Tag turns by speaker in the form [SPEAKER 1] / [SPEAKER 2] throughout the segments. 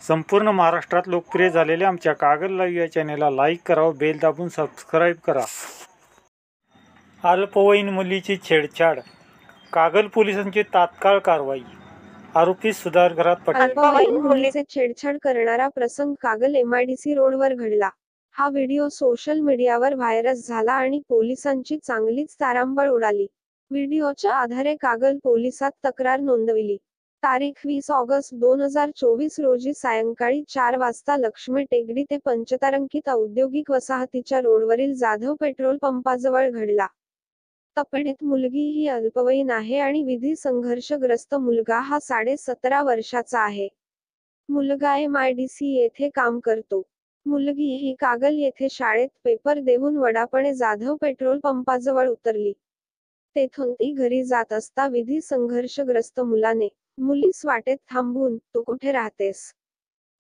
[SPEAKER 1] संपूर्ण महाराष्ट्रात लोकप्रिय झालेल्या आमच्या कागल लाईव्ह या चॅनेलला लाईक करा व बेल दाबून सबस्क्राईब करा। अल्पवयीन मुलीची छेडछाड, कागल पोलिसांची तात्काळ कारवाई, आरोपी सुधारगृहात पकडले।
[SPEAKER 2] अल्पवयीन मुलीचे छेडछाड करणारा प्रसंग कागल MIDC रोडवर घडला। हा व्हिडिओ सोशल मीडियावर व्हायरल झाला आणि पोलिसांची चांगलीच तारांबळ उडाली। व्हिडिओच्या आधारे कागल पोलिसात तक्रार नोंदविली। तारीख 20 ऑगस्ट 2024 रोजी सायंकाळी 4 वाजता लक्ष्मी टेकडी ते पंचतारांकित औद्योगिक वसाहतीच्या रोडवरील जाधव पेट्रोल पंपाजवळ घडला। पीडित मुलगी ही अल्पवयीन आहे आणि विधी संघर्षग्रस्त मुलगा हा 17.5 वर्षाचा आहे। मुलगा MIDC येथे काम करतो। मुलगी ही कागल येथे शाळेत पेपर देऊन वडापणे जाधव पेट्रोल पंपाजवळ उतरली। तेथून ती घरी जात असता विधी संघर्षग्रस्त मुलाने मुलीस वाटेत थांबून, "तू कुठे राहतेस?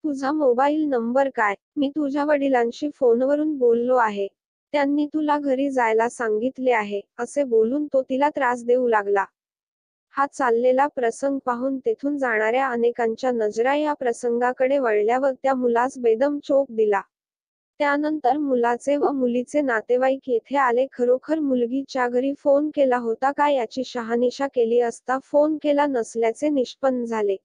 [SPEAKER 2] तुझा मोबाईल नंबर काय? मी तुझ्या वडिलांशी फोनवरून बोललो आहे। त्यांनी तुला घरी जायला सांगितले आहे," असे बोलून तो तिला त्रास देऊ लागला। हा चाललेला प्रसंग पाहून तेथून जाणाऱ्या अनेकांच्या नजरा या प्रसंगाकडे वळल्या व त्या मुलास बेदम चोप दिला। त्यानंतर मुलाचे व मुलीचे नातेवाईक येथे आले। खरोखर मुलगीच्या घरी फोन केला होता का याची शहानिशा केली असता फोन केला नसल्याचे निष्पन्न झाले।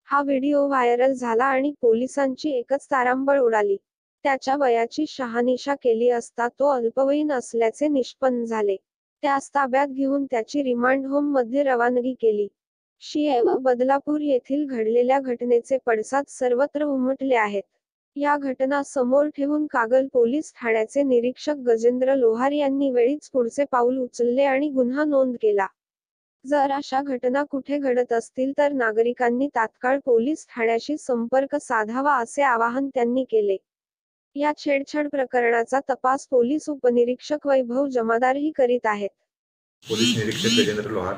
[SPEAKER 2] हा व्हिडिओ व्हायरल झाला आणि पोलिसांची एकच तारांबळ उडाली। त्याच्या वयाची शहानिशा केली असता तो अल्पवयीन असल्याचे निष्पन्न झाले। त्यास ताब्यात घेऊन त्याची रिमांड होममध्ये रवानगी केली। शिये व बदलापूर येथील घडलेल्या घटनेचे पडसाद सर्वत्र उमटले आहेत। या घटना समोर ठेवून कागल पोलीस ठाण्याचे निरीक्षक गजेंद्र लोहार यांनी वेळीच पुढचे पाऊल उचलले आणि गुन्हा नोंद केला। जर अशा घटना कुठे घडत असतील तर नागरिकांनी तात्काळ पोलीस ठाण्याशी संपर्क साधावा असे आवाहन त्यांनी केले। या छेडछाड प्रकरणाचा तपास पोलीस उपनिरीक्षक वैभव जमादारही करीत आहेत।
[SPEAKER 3] पोलीस निरीक्षक गजेंद्र लोहार,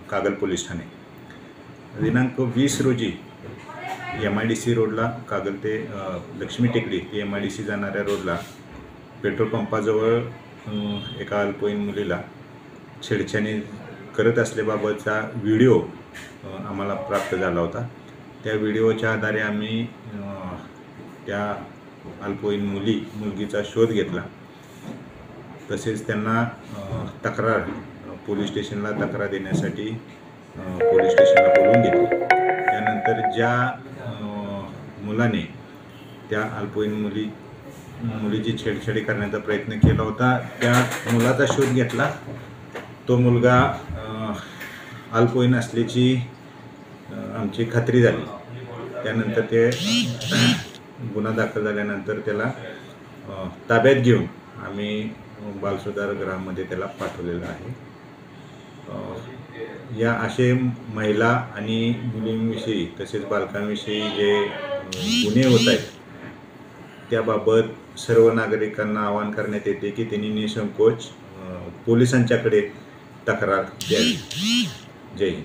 [SPEAKER 3] कागल पोलीस ठाणे। दिनांक 20 रोजी MIDC रोडला कागल ते लक्ष्मी टेकडी ते MIDC जाणाऱ्या रोडला पेट्रोल पंपाजवळ एका अल्पवयीन मुलीला छेडछाणी करत असल्याबाबतचा व्हिडिओ आम्हाला प्राप्त झाला होता। त्या व्हिडिओच्या आधारे आम्ही त्या अल्पवयीन मुलगीचा शोध घेतला। तसेच त्यांना पोलीस स्टेशनला तक्रार देण्यासाठी पोलीस स्टेशनला बोलवून घेतले। त्यानंतर ज्या मुलाने त्या अल्पवयीन मुलीची छेडछाडी करण्याचा प्रयत्न केला होता त्या मुलाचा शोध घेतला। तो मुलगा अल्पवयीन असल्याची आमची खात्री झाली। त्यानंतर ते गुन्हा दाखल झाल्यानंतर त्याला ताब्यात घेऊन आम्ही बालसुधारगृहामध्ये त्याला पाठवलेलं आहे। या असे महिला आणि मुलींविषयी तसेच बालकांविषयी जे गुन्हे होत आहेत त्याबाबत सर्व नागरिकांना आवाहन करण्यात येते की त्यांनी निसंकोच पोलिसांच्याकडे तक्रार द्यावी। जय हिंद।